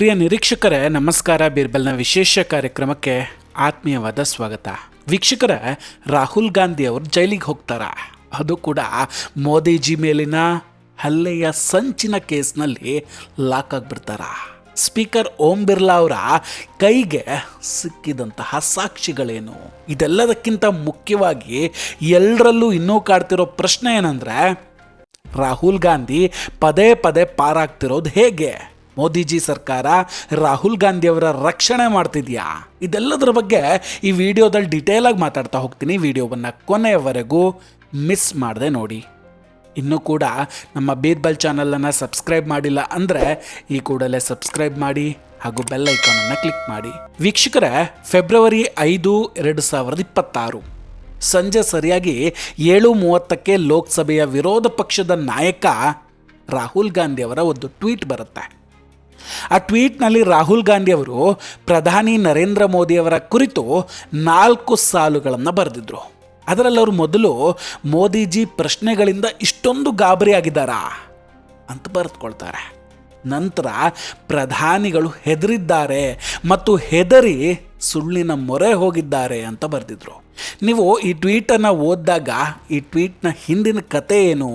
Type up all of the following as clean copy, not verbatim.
ಪ್ರಿಯ ನಿರೀಕ್ಷಕರೇ ನಮಸ್ಕಾರ. ಬೀರ್ಬಲ್ನ ವಿಶೇಷ ಕಾರ್ಯಕ್ರಮಕ್ಕೆ ಆತ್ಮೀಯವಾದ ಸ್ವಾಗತ. ವೀಕ್ಷಕರೇ, ರಾಹುಲ್ ಗಾಂಧಿ ಅವರು ಜೈಲಿಗೆ ಹೋಗ್ತಾರ, ಅದು ಕೂಡ ಮೋದಿಜಿ ಮೇಲಿನ ಹಲ್ಲೆಯ ಸಂಚಿನ ಕೇಸ್ನಲ್ಲಿ ಲಾಕ್ ಆಗಿಬಿಡ್ತಾರ. ಸ್ಪೀಕರ್ ಓಂ ಬಿರ್ಲಾ ಅವರ ಕೈಗೆ ಸಿಕ್ಕಿದಂತಹ ಸಾಕ್ಷಿಗಳೇನು? ಇದೆಲ್ಲದಕ್ಕಿಂತ ಮುಖ್ಯವಾಗಿ ಎಲ್ಲರಲ್ಲೂ ಇನ್ನೂ ಕಾಡ್ತಿರೋ ಪ್ರಶ್ನೆ ಏನಂದರೆ, ರಾಹುಲ್ ಗಾಂಧಿ ಪದೇ ಪದೇ ಪಾರಾಗ್ತಿರೋದು ಹೇಗೆ? ಮೋದಿಜಿ ಸರ್ಕಾರ ರಾಹುಲ್ ಗಾಂಧಿ ಅವರ ರಕ್ಷಣೆ ಮಾಡ್ತಿದ್ಯಾ? ಇದೆಲ್ಲದರ ಬಗ್ಗೆ ಈ ವಿಡಿಯೋದಲ್ಲಿ ಡಿಟೇಲಾಗಿ ಮಾತಾಡ್ತಾ ಹೋಗ್ತೀನಿ. ವಿಡಿಯೋವನ್ನು ಕೊನೆಯವರೆಗೂ ಮಿಸ್ ಮಾಡದೆ ನೋಡಿ. ಇನ್ನೂ ಕೂಡ ನಮ್ಮ ಬೀರ್ಬಲ್ ಚಾನಲನ್ನು ಸಬ್ಸ್ಕ್ರೈಬ್ ಮಾಡಿಲ್ಲ ಅಂದರೆ ಈ ಕೂಡಲೇ ಸಬ್ಸ್ಕ್ರೈಬ್ ಮಾಡಿ ಹಾಗೂ ಬೆಲ್ ಐಕಾನನ್ನು ಕ್ಲಿಕ್ ಮಾಡಿ. ವೀಕ್ಷಕರೇ, ಫೆಬ್ರವರಿ 5, 2026 ಸಂಜೆ ಸರಿಯಾಗಿ 7:30ಕ್ಕೆ ಲೋಕಸಭೆಯ ವಿರೋಧ ಪಕ್ಷದ ನಾಯಕ ರಾಹುಲ್ ಗಾಂಧಿ ಅವರ ಒಂದು ಟ್ವೀಟ್ ಬರುತ್ತೆ. ಆ ಟ್ವೀಟ್ನಲ್ಲಿ ರಾಹುಲ್ ಗಾಂಧಿ ಅವರು ಪ್ರಧಾನಿ ನರೇಂದ್ರ ಮೋದಿಯವರ ಕುರಿತು 4 ಸಾಲುಗಳನ್ನು ಬರೆದಿದ್ರು. ಅದರಲ್ಲಿ ಅವರು ಮೊದಲು ಮೋದಿಜಿ ಪ್ರಶ್ನೆಗಳಿಂದ ಇಷ್ಟೊಂದು ಗಾಬರಿ ಆಗಿದ್ದಾರಾ ಅಂತ ಬರೆದುಕೊಳ್ತಾರೆ. ನಂತರ ಪ್ರಧಾನಿಗಳು ಹೆದರಿದ್ದಾರೆ ಮತ್ತು ಹೆದರಿ ಸುಳ್ಳಿನ ಮೊರೆ ಹೋಗಿದ್ದಾರೆ ಅಂತ ಬರೆದಿದ್ರು. ನೀವು ಈ ಟ್ವೀಟನ್ನು ಓದಿದಾಗ ಈ ಟ್ವೀಟ್ನ ಹಿಂದಿನ ಕತೆ ಏನು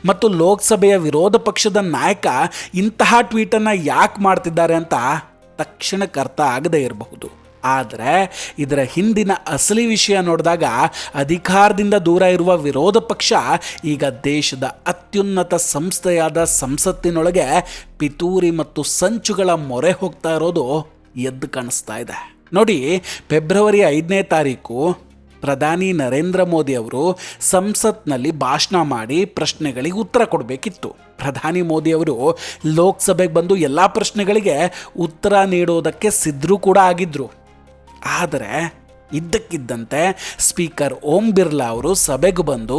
ಮತ್ತು ಲೋಕಸಭೆಯ ವಿರೋಧ ಪಕ್ಷದ ನಾಯಕ ಇಂತಹ ಟ್ವೀಟನ್ನು ಯಾಕೆ ಮಾಡ್ತಿದ್ದಾರೆ ಅಂತ ತಕ್ಷಣಕ್ಕೆ ಅರ್ಥ ಆಗದೇ ಇರಬಹುದು. ಆದರೆ ಇದರ ಹಿಂದಿನ ಅಸಲಿ ವಿಷಯ ನೋಡಿದಾಗ ಅಧಿಕಾರದಿಂದ ದೂರ ಇರುವ ವಿರೋಧ ಪಕ್ಷ ಈಗ ದೇಶದ ಅತ್ಯುನ್ನತ ಸಂಸ್ಥೆಯಾದ ಸಂಸತ್ತಿನೊಳಗೆ ಪಿತೂರಿ ಮತ್ತು ಸಂಚುಗಳ ಮೊರೆ ಹೋಗ್ತಾ ಇರೋದು ಎದ್ದು ಕಾಣಿಸ್ತಾ ಇದೆ. ನೋಡಿ, ಫೆಬ್ರವರಿ 5ನೇ ತಾರೀಕು ಪ್ರಧಾನಿ ನರೇಂದ್ರ ಮೋದಿ ಅವರು ಸಂಸತ್ನಲ್ಲಿ ಭಾಷಣ ಮಾಡಿ ಪ್ರಶ್ನೆಗಳಿಗೆ ಉತ್ತರ ಕೊಡಬೇಕಿತ್ತು. ಪ್ರಧಾನಿ ಮೋದಿ ಅವರು ಲೋಕಸಭೆಗೆ ಬಂದು ಎಲ್ಲ ಪ್ರಶ್ನೆಗಳಿಗೆ ಉತ್ತರ ನೀಡೋದಕ್ಕೆ ಸಿದ್ಧರು ಕೂಡ ಆಗಿದ್ರು. ಆದರೆ ಇದ್ದಕ್ಕಿದ್ದಂತೆ ಸ್ಪೀಕರ್ ಓಂ ಬಿರ್ಲಾ ಅವರು ಸಭೆಗೆ ಬಂದು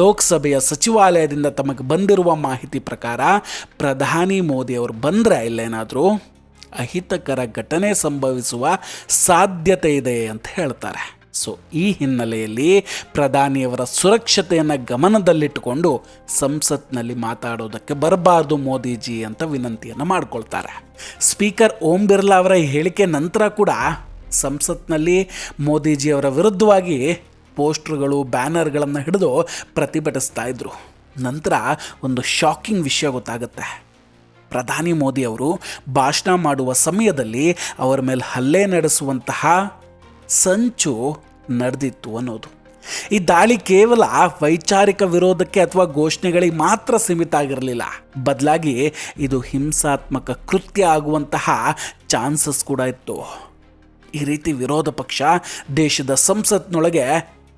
ಲೋಕಸಭೆಯ ಸಚಿವಾಲಯದಿಂದ ತಮಗೆ ಬಂದಿರುವ ಮಾಹಿತಿ ಪ್ರಕಾರ ಪ್ರಧಾನಿ ಮೋದಿ ಅವರು ಬಂದರೆ ಇಲ್ಲೇನಾದರೂ ಅಹಿತಕರ ಘಟನೆ ಸಂಭವಿಸುವ ಸಾಧ್ಯತೆ ಇದೆ ಅಂತ ಹೇಳ್ತಾರೆ. ಸೊ ಈ ಹಿನ್ನೆಲೆಯಲ್ಲಿ ಪ್ರಧಾನಿಯವರ ಸುರಕ್ಷತೆಯನ್ನು ಗಮನದಲ್ಲಿಟ್ಟುಕೊಂಡು ಸಂಸತ್ನಲ್ಲಿ ಮಾತಾಡೋದಕ್ಕೆ ಬರಬಾರ್ದು ಮೋದಿಜಿ ಅಂತ ವಿನಂತಿಯನ್ನು ಮಾಡಿಕೊಳ್ತಾರೆ. ಸ್ಪೀಕರ್ ಓಂ ಬಿರ್ಲಾ ಅವರ ಹೇಳಿಕೆ ನಂತರ ಕೂಡ ಸಂಸತ್ನಲ್ಲಿ ಮೋದಿಜಿಯವರ ವಿರುದ್ಧವಾಗಿ ಪೋಸ್ಟರ್ಗಳು, ಬ್ಯಾನರ್ಗಳನ್ನು ಹಿಡಿದು ಪ್ರತಿಭಟಿಸ್ತಾ ಇದ್ರು. ನಂತರ ಒಂದು ಶಾಕಿಂಗ್ ವಿಷಯ ಗೊತ್ತಾಗುತ್ತೆ. ಪ್ರಧಾನಿ ಮೋದಿ ಅವರು ಭಾಷಣ ಮಾಡುವ ಸಮಯದಲ್ಲಿ ಅವರ ಮೇಲೆ ಹಲ್ಲೆ ನಡೆಸುವಂತಹ ಸಂಚು ನಡೆದಿತ್ತು ಅನ್ನೋದು. ಈ ದಾಳಿ ಕೇವಲ ವೈಚಾರಿಕ ವಿರೋಧಕ್ಕೆ ಅಥವಾ ಘೋಷಣೆಗಳಿಗೆ ಮಾತ್ರ ಸೀಮಿತ ಆಗಿರಲಿಲ್ಲ, ಬದಲಾಗಿ ಇದು ಹಿಂಸಾತ್ಮಕ ಕೃತ್ಯ ಆಗುವಂತಹ ಚಾನ್ಸಸ್ ಕೂಡ ಇತ್ತು. ಈ ರೀತಿ ವಿರೋಧ ಪಕ್ಷ ದೇಶದ ಸಂಸತ್ನೊಳಗೆ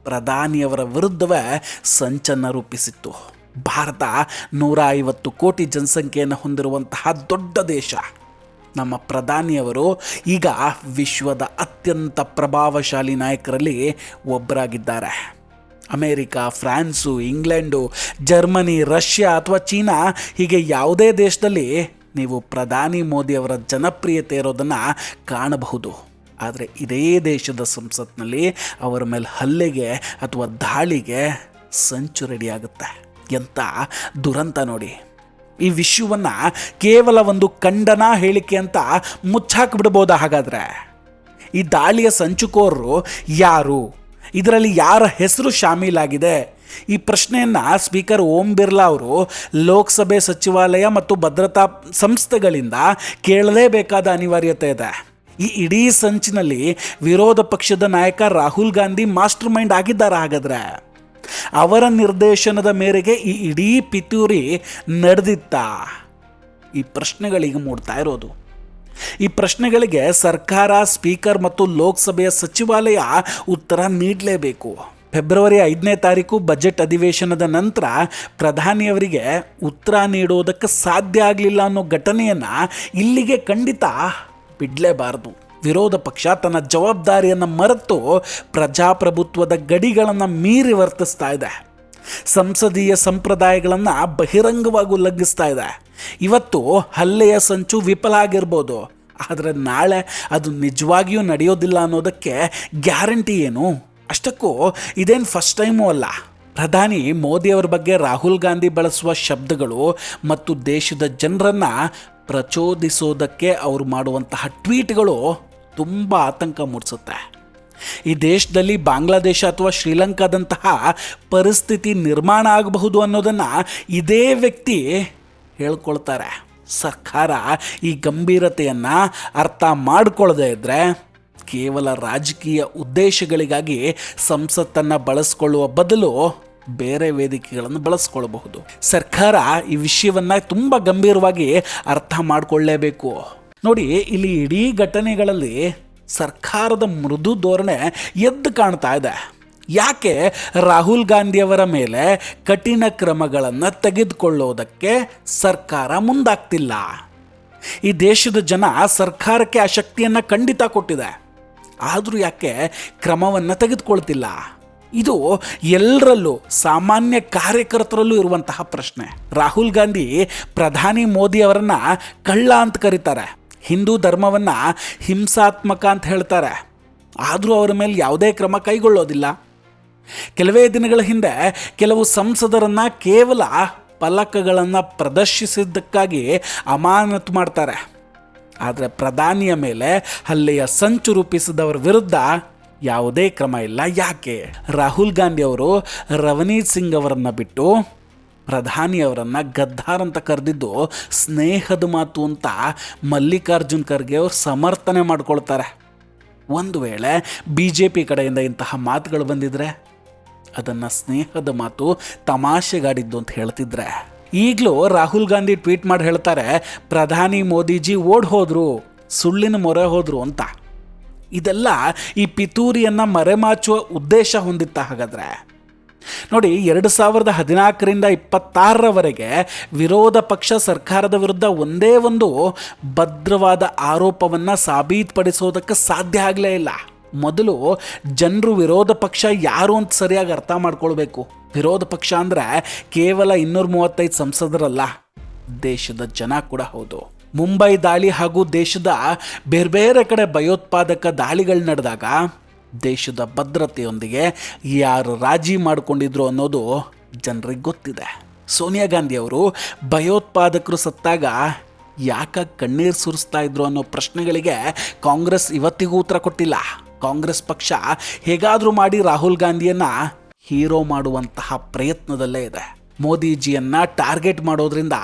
ಪ್ರಧಾನಿಯವರ ವಿರುದ್ಧವೇ ಸಂಚನ್ನು ರೂಪಿಸಿತ್ತು. ಭಾರತ 150 ಕೋಟಿ ಜನಸಂಖ್ಯೆಯನ್ನು ಹೊಂದಿರುವಂತಹ ದೊಡ್ಡ ದೇಶ. ನಮ್ಮ ಪ್ರಧಾನಿಯವರು ಈಗ ವಿಶ್ವದ ಅತ್ಯಂತ ಪ್ರಭಾವಶಾಲಿ ನಾಯಕರಲ್ಲಿ ಒಬ್ಬರಾಗಿದ್ದಾರೆ. America, France, England, Germany, Russia ಅಥವಾ ಚೀನಾ ಹೀಗೆ ಯಾವುದೇ ದೇಶದಲ್ಲಿ ನೀವು ಪ್ರಧಾನಿ ಮೋದಿಯವರ ಜನಪ್ರಿಯತೆ ಇರೋದನ್ನು ಕಾಣಬಹುದು. ಆದರೆ ಇದೇ ದೇಶದ ಸಂಸತ್ನಲ್ಲಿ ಅವರ ಮೇಲೆ ಹಲ್ಲೆಗೆ ಅಥವಾ ದಾಳಿಗೆ ಸಂಚು ರೆಡಿಯಾಗುತ್ತೆ. ಎಂಥ ದುರಂತ ನೋಡಿ. ಈ ವಿಷಯವನ್ನು ಕೇವಲ ಒಂದು ಖಂಡನಾ ಹೇಳಿಕೆ ಅಂತ ಮುಚ್ಚಾಕಿಬಿಡ್ಬೋದಾ? ಹಾಗಾದರೆ ಈ ದಾಳಿಯ ಸಂಚುಕೋರರು ಯಾರು? ಇದರಲ್ಲಿ ಯಾರ ಹೆಸರು ಶಾಮೀಲಾಗಿದೆ? ಈ ಪ್ರಶ್ನೆಯನ್ನು ಸ್ಪೀಕರ್ ಓಂ ಬಿರ್ಲಾ ಅವರು ಲೋಕಸಭೆ ಸಚಿವಾಲಯ ಮತ್ತು ಭದ್ರತಾ ಸಂಸ್ಥೆಗಳಿಂದ ಕೇಳಲೇಬೇಕಾದ ಅನಿವಾರ್ಯತೆ ಇದೆ. ಈ ಇಡೀ ಸಂಚಿನಲ್ಲಿ ವಿರೋಧ ಪಕ್ಷದ ನಾಯಕ ರಾಹುಲ್ ಗಾಂಧಿ ಮಾಸ್ಟರ್ ಮೈಂಡ್ ಆಗಿದ್ದಾರೆ. ಹಾಗಾದರೆ ಅವರ ನಿರ್ದೇಶನದ ಮೇರೆಗೆ ಈ ಇಡೀ ಪಿತೂರಿ ನಡೆದಿತ್ತಾ? ಈ ಪ್ರಶ್ನೆಗಳಿಗೆ ಮೂಡ್ತಾ ಇರೋದು. ಈ ಪ್ರಶ್ನೆಗಳಿಗೆ ಸರ್ಕಾರ, ಸ್ಪೀಕರ್ ಮತ್ತು ಲೋಕಸಭೆಯ ಸಚಿವಾಲಯ ಉತ್ತರ ನೀಡಲೇಬೇಕು. ಫೆಬ್ರವರಿ 5ನೇ ತಾರೀಕು ಬಜೆಟ್ ಅಧಿವೇಶನದ ನಂತರ ಪ್ರಧಾನಿಯವರಿಗೆ ಉತ್ತರ ನೀಡೋದಕ್ಕೆ ಸಾಧ್ಯ ಆಗಲಿಲ್ಲ ಅನ್ನೋ ಘಟನೆಯನ್ನು ಇಲ್ಲಿಗೆ ಖಂಡಿತ ಬಿಡಲೇಬಾರದು. ವಿರೋಧ ಪಕ್ಷ ತನ್ನ ಜವಾಬ್ದಾರಿಯನ್ನು ಮರೆತು ಪ್ರಜಾಪ್ರಭುತ್ವದ ಗಡಿಗಳನ್ನು ಮೀರಿ ವರ್ತಿಸ್ತಾ ಇದೆ. ಸಂಸದೀಯ ಸಂಪ್ರದಾಯಗಳನ್ನು ಬಹಿರಂಗವಾಗಿ ಉಲ್ಲಂಘಿಸ್ತಾ ಇದೆ. ಇವತ್ತು ಹಲ್ಲೆಯ ಸಂಚು ವಿಫಲ ಆಗಿರ್ಬೋದು, ಆದರೆ ನಾಳೆ ಅದು ನಿಜವಾಗಿಯೂ ನಡೆಯೋದಿಲ್ಲ ಅನ್ನೋದಕ್ಕೆ ಗ್ಯಾರಂಟಿ ಏನು? ಅಷ್ಟಕ್ಕೂ ಇದೇನು ಫಸ್ಟ್ ಟೈಮೂ ಅಲ್ಲ. ಪ್ರಧಾನಿ ಮೋದಿಯವರ ಬಗ್ಗೆ ರಾಹುಲ್ ಗಾಂಧಿ ಬಳಸುವ ಶಬ್ದಗಳು ಮತ್ತು ದೇಶದ ಜನರನ್ನು ಪ್ರಚೋದಿಸೋದಕ್ಕೆ ಅವರು ಮಾಡುವಂತಹ ಟ್ವೀಟ್ಗಳು ತುಂಬ ಆತಂಕ ಮೂಡಿಸುತ್ತೆ. ಈ ದೇಶದಲ್ಲಿ ಬಾಂಗ್ಲಾದೇಶ ಅಥವಾ ಶ್ರೀಲಂಕಾದಂತಹ ಪರಿಸ್ಥಿತಿ ನಿರ್ಮಾಣ ಆಗಬಹುದು ಅನ್ನೋದನ್ನು ಇದೇ ವ್ಯಕ್ತಿ ಹೇಳ್ಕೊಳ್ತಾರೆ. ಸರ್ಕಾರ ಈ ಗಂಭೀರತೆಯನ್ನು ಅರ್ಥ ಮಾಡಿಕೊಳ್ಳದೇ ಇದ್ದರೆ ಕೇವಲ ರಾಜಕೀಯ ಉದ್ದೇಶಗಳಿಗಾಗಿ ಸಂಸತ್ತನ್ನು ಬಳಸ್ಕೊಳ್ಳುವ ಬದಲು ಬೇರೆ ವೇದಿಕೆಗಳನ್ನು ಬಳಸ್ಕೊಳ್ಬಹುದು. ಸರ್ಕಾರ ಈ ವಿಷಯವನ್ನು ತುಂಬ ಗಂಭೀರವಾಗಿ ಅರ್ಥ ಮಾಡಿಕೊಳ್ಳಲೇಬೇಕು. ನೋಡಿ, ಇಲ್ಲಿ ಇಡೀ ಘಟನೆಗಳಲ್ಲಿ ಸರ್ಕಾರದ ಮೃದು ಧೋರಣೆ ಎದ್ದು ಕಾಣ್ತಾ ಇದೆ. ಯಾಕೆ ರಾಹುಲ್ ಗಾಂಧಿಯವರ ಮೇಲೆ ಕಠಿಣ ಕ್ರಮಗಳನ್ನು ತೆಗೆದುಕೊಳ್ಳೋದಕ್ಕೆ ಸರ್ಕಾರ ಮುಂದಾಗ್ತಿಲ್ಲ? ಈ ದೇಶದ ಜನ ಸರ್ಕಾರಕ್ಕೆ ಆ ಶಕ್ತಿಯನ್ನು ಖಂಡಿತ ಕೊಟ್ಟಿದೆ, ಆದರೂ ಯಾಕೆ ಕ್ರಮವನ್ನು ತೆಗೆದುಕೊಳ್ತಿಲ್ಲ? ಇದು ಎಲ್ಲರಲ್ಲೂ, ಸಾಮಾನ್ಯ ಕಾರ್ಯಕರ್ತರಲ್ಲೂ ಇರುವಂತಹ ಪ್ರಶ್ನೆ. ರಾಹುಲ್ ಗಾಂಧಿ ಪ್ರಧಾನಿ ಮೋದಿ ಅವರನ್ನು ಕಳ್ಳ ಅಂತ ಕರೀತಾರೆ, ಹಿಂದೂ ಧರ್ಮವನ್ನು ಹಿಂಸಾತ್ಮಕ ಅಂತ ಹೇಳ್ತಾರೆ, ಆದರೂ ಅವರ ಮೇಲೆ ಯಾವುದೇ ಕ್ರಮ ಕೈಗೊಳ್ಳೋದಿಲ್ಲ. ಕೆಲವೇ ದಿನಗಳ ಹಿಂದೆ ಕೆಲವು ಸಂಸದರನ್ನು ಕೇವಲ ಫಲಕಗಳನ್ನು ಪ್ರದರ್ಶಿಸಿದ್ದಕ್ಕಾಗಿ ಅಮಾನತು ಮಾಡ್ತಾರೆ. ಆದರೆ ಪ್ರಧಾನಿಯ ಮೇಲೆ ಹಲ್ಲೆಯ ಸಂಚು ರೂಪಿಸಿದವರ ವಿರುದ್ಧ ಯಾವುದೇ ಕ್ರಮ ಇಲ್ಲ. ಯಾಕೆ? ರಾಹುಲ್ ಗಾಂಧಿ ಅವರು ರವನೀತ್ ಸಿಂಗ್ ಅವರನ್ನು ಬಿಟ್ಟು ಪ್ರಧಾನಿಯವರನ್ನು ಗದ್ದಾರ್ ಅಂತ ಕರೆದಿದ್ದು ಸ್ನೇಹದ ಮಾತು ಅಂತ ಮಲ್ಲಿಕಾರ್ಜುನ್ ಖರ್ಗೆ ಅವರು ಸಮರ್ಥನೆ ಮಾಡ್ಕೊಳ್ತಾರೆ. ಒಂದು ವೇಳೆ BJP ಕಡೆಯಿಂದ ಇಂತಹ ಮಾತುಗಳು ಬಂದಿದ್ರೆ ಅದನ್ನು ಸ್ನೇಹದ ಮಾತು, ತಮಾಷೆಗಾಡಿದ್ದು ಅಂತ ಹೇಳ್ತಿದ್ರೆ, ಈಗಲೂ ರಾಹುಲ್ ಗಾಂಧಿ ಟ್ವೀಟ್ ಮಾಡಿ ಹೇಳ್ತಾರೆ, ಪ್ರಧಾನಿ ಮೋದಿಜಿ ಓಡ್ ಹೋದ್ರು, ಸುಳ್ಳಿನ ಮೊರೆ ಹೋದ್ರು ಅಂತ. ಇದೆಲ್ಲ ಈ ಪಿತೂರಿಯನ್ನು ಮರೆಮಾಚುವ ಉದ್ದೇಶ ಹೊಂದಿತ್ತ? ಹಾಗಾದರೆ ನೋಡಿ, 2014ರಿಂದ 2026ರವರೆಗೆ ವಿರೋಧ ಪಕ್ಷ ಸರ್ಕಾರದ ವಿರುದ್ಧ ಒಂದೇ ಒಂದು ಭದ್ರವಾದ ಆರೋಪವನ್ನು ಸಾಬೀತುಪಡಿಸೋದಕ್ಕೆ ಸಾಧ್ಯ ಆಗಲೇ ಇಲ್ಲ. ಮೊದಲು ಜನರು ವಿರೋಧ ಪಕ್ಷ ಯಾರು ಅಂತ ಸರಿಯಾಗಿ ಅರ್ಥ ಮಾಡ್ಕೊಳ್ಬೇಕು. ವಿರೋಧ ಪಕ್ಷ ಅಂದರೆ ಕೇವಲ 235 ಸಂಸದರಲ್ಲ, ದೇಶದ ಜನ ಕೂಡ ಹೌದು. ಮುಂಬೈ ದಾಳಿ ಹಾಗೂ ದೇಶದ ಬೇರೆ ಬೇರೆ ಕಡೆ ಭಯೋತ್ಪಾದಕ ದಾಳಿಗಳು ನಡೆದಾಗ ದೇಶದ ಭದ್ರತೆಯೊಂದಿಗೆ ಯಾರು ರಾಜಿ ಮಾಡಿಕೊಂಡಿದ್ರು ಅನ್ನೋದು ಜನರಿಗೆ ಗೊತ್ತಿದೆ. ಸೋನಿಯಾ ಗಾಂಧಿ ಅವರು ಭಯೋತ್ಪಾದಕರು ಸತ್ತಾಗ ಯಾಕೆ ಕಣ್ಣೀರು ಸುರಿಸ್ತಾ ಇದ್ರು ಅನ್ನೋ ಪ್ರಶ್ನೆಗಳಿಗೆ ಕಾಂಗ್ರೆಸ್ ಇವತ್ತಿಗೂ ಉತ್ತರ ಕೊಟ್ಟಿಲ್ಲ. ಕಾಂಗ್ರೆಸ್ ಪಕ್ಷ ಹೇಗಾದರೂ ಮಾಡಿ ರಾಹುಲ್ ಗಾಂಧಿಯನ್ನು ಹೀರೋ ಮಾಡುವಂತಹ ಪ್ರಯತ್ನದಲ್ಲೇ ಇದೆ. ಮೋದಿಜಿಯನ್ನು ಟಾರ್ಗೆಟ್ ಮಾಡೋದ್ರಿಂದ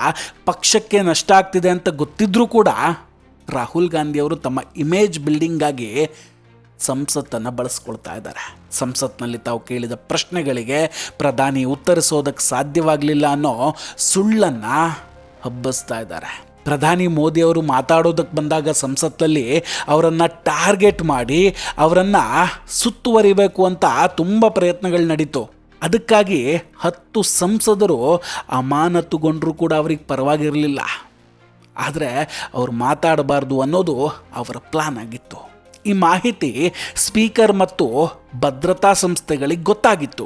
ಪಕ್ಷಕ್ಕೆ ನಷ್ಟ ಆಗ್ತಿದೆ ಅಂತ ಗೊತ್ತಿದ್ರೂ ಕೂಡ ರಾಹುಲ್ ಗಾಂಧಿಯವರು ತಮ್ಮ ಇಮೇಜ್ ಬಿಲ್ಡಿಂಗಾಗಿ ಸಂಸತ್ತನ್ನು ಬಳಸ್ಕೊಳ್ತಾ ಇದ್ದಾರೆ. ಸಂಸತ್ನಲ್ಲಿ ತಾವು ಕೇಳಿದ ಪ್ರಶ್ನೆಗಳಿಗೆ ಪ್ರಧಾನಿ ಉತ್ತರಿಸೋದಕ್ಕೆ ಸಾಧ್ಯವಾಗಲಿಲ್ಲ ಅನ್ನೋ ಸುಳ್ಳನ್ನು ಹಬ್ಬಿಸ್ತಾ ಇದ್ದಾರೆ. ಪ್ರಧಾನಿ ಮೋದಿಯವರು ಮಾತಾಡೋದಕ್ಕೆ ಬಂದಾಗ ಸಂಸತ್ತಲ್ಲಿ ಅವರನ್ನು ಟಾರ್ಗೆಟ್ ಮಾಡಿ ಅವರನ್ನು ಸುತ್ತುವರಿಬೇಕು ಅಂತ ತುಂಬ ಪ್ರಯತ್ನಗಳು ನಡೀತು. ಅದಕ್ಕಾಗಿ 10 ಸಂಸದರು ಅಮಾನತುಗೊಂಡರೂ ಕೂಡ ಅವ್ರಿಗೆ ಪರವಾಗಿರಲಿಲ್ಲ. ಆದರೆ ಅವ್ರು ಮಾತಾಡಬಾರ್ದು ಅನ್ನೋದು ಅವರ ಪ್ಲಾನ್ ಆಗಿತ್ತು. ಈ ಮಾಹಿತಿ ಸ್ಪೀಕರ್ ಮತ್ತು ಭದ್ರತಾ ಸಂಸ್ಥೆಗಳಿಗೆ ಗೊತ್ತಾಗಿತ್ತು.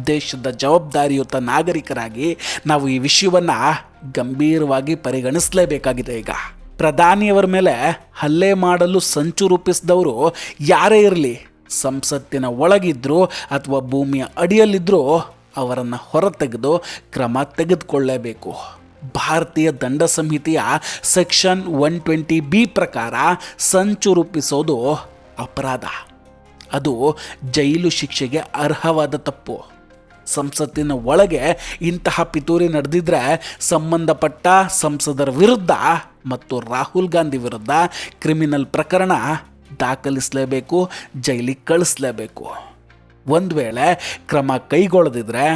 ದೇಶದ ಜವಾಬ್ದಾರಿಯುತ ನಾಗರಿಕರಾಗಿ ನಾವು ಈ ವಿಷಯವನ್ನು ಗಂಭೀರವಾಗಿ ಪರಿಗಣಿಸಲೇಬೇಕಾಗಿದೆ. ಈಗ ಪ್ರಧಾನಿಯವರ ಮೇಲೆ ಹಲ್ಲೆ ಮಾಡಲು ಸಂಚು ರೂಪಿಸಿದವರು ಯಾರೇ ಇರಲಿ, ಸಂಸತ್ತಿನ ಒಳಗಿದ್ದರೂ ಅಥವಾ ಭೂಮಿಯ ಅಡಿಯಲ್ಲಿದ್ದರೂ ಅವರನ್ನು ಹೊರತೆಗೆದು ಕ್ರಮ ತೆಗೆದುಕೊಳ್ಳಲೇಬೇಕು. ಭಾರತೀಯ ದಂಡ ಸಂಹಿತೆಯ ಸೆಕ್ಷನ್ 120B ಪ್ರಕಾರ ಸಂಚು ರೂಪಿಸೋದು ಅಪರಾಧ. ಅದು ಜೈಲು ಶಿಕ್ಷೆಗೆ ಅರ್ಹವಾದ ತಪ್ಪು. ಸಂಸತ್ತಿನ ಒಳಗೆ ಇಂತಹ ಪಿತೂರಿ ನಡೆದಿದ್ರೆ ಸಂಬಂಧಪಟ್ಟ ಸಂಸದರ ವಿರುದ್ಧ ಮತ್ತು ರಾಹುಲ್ ಗಾಂಧಿ ವಿರುದ್ಧ ಕ್ರಿಮಿನಲ್ ಪ್ರಕರಣ ದಾಖಲಿಸಲೇಬೇಕು, ಜೈಲಿಗೆ ಕಳಿಸಲೇಬೇಕು. ಒಂದು ವೇಳೆ ಕ್ರಮ ಕೈಗೊಳ್ಳದಿದ್ರೆ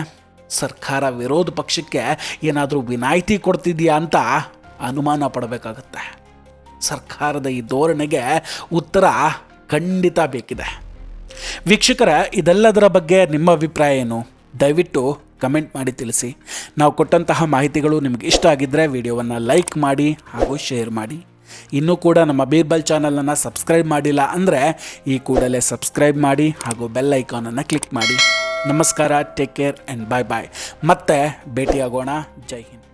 ಸರ್ಕಾರ ವಿರೋಧ ಪಕ್ಷಕ್ಕೆ ಏನಾದರೂ ವಿನಾಯಿತಿ ಕೊಡ್ತಿದೆಯಾ ಅಂತ ಅನುಮಾನ ಪಡಬೇಕಾಗತ್ತೆ. ಸರ್ಕಾರದ ಈ ಧೋರಣೆಗೆ ಉತ್ತರ ಖಂಡಿತ ಬೇಕಿದೆ. ವೀಕ್ಷಕರ, ಇದೆಲ್ಲದರ ಬಗ್ಗೆ ನಿಮ್ಮ ಅಭಿಪ್ರಾಯ ಏನು? ದಯವಿಟ್ಟು ಕಮೆಂಟ್ ಮಾಡಿ ತಿಳಿಸಿ. ನಾವು ಕೊಟ್ಟಂತಹ ಮಾಹಿತಿಗಳು ನಿಮಗೆ ಇಷ್ಟ ಆಗಿದ್ದರೆ ವಿಡಿಯೋವನ್ನು ಲೈಕ್ ಮಾಡಿ ಹಾಗೂ ಶೇರ್ ಮಾಡಿ. ಇನ್ನೂ ಕೂಡ ನಮ್ಮ ಬೀರ್ಬಲ್ ಚಾನಲನ್ನು ಸಬ್ಸ್ಕ್ರೈಬ್ ಮಾಡಿಲ್ಲ ಅಂದರೆ ಈ ಕೂಡಲೇ ಸಬ್ಸ್ಕ್ರೈಬ್ ಮಾಡಿ ಹಾಗೂ ಬೆಲ್ ಐಕಾನನ್ನು ಕ್ಲಿಕ್ ಮಾಡಿ. ನಮಸ್ಕಾರ, ಟೇಕ್ ಕೇರ್ ಆ್ಯಂಡ್ ಬಾಯ್ ಬಾಯ್. ಮತ್ತೆ ಭೇಟಿಯಾಗೋಣ. ಜೈ ಹಿಂದ್.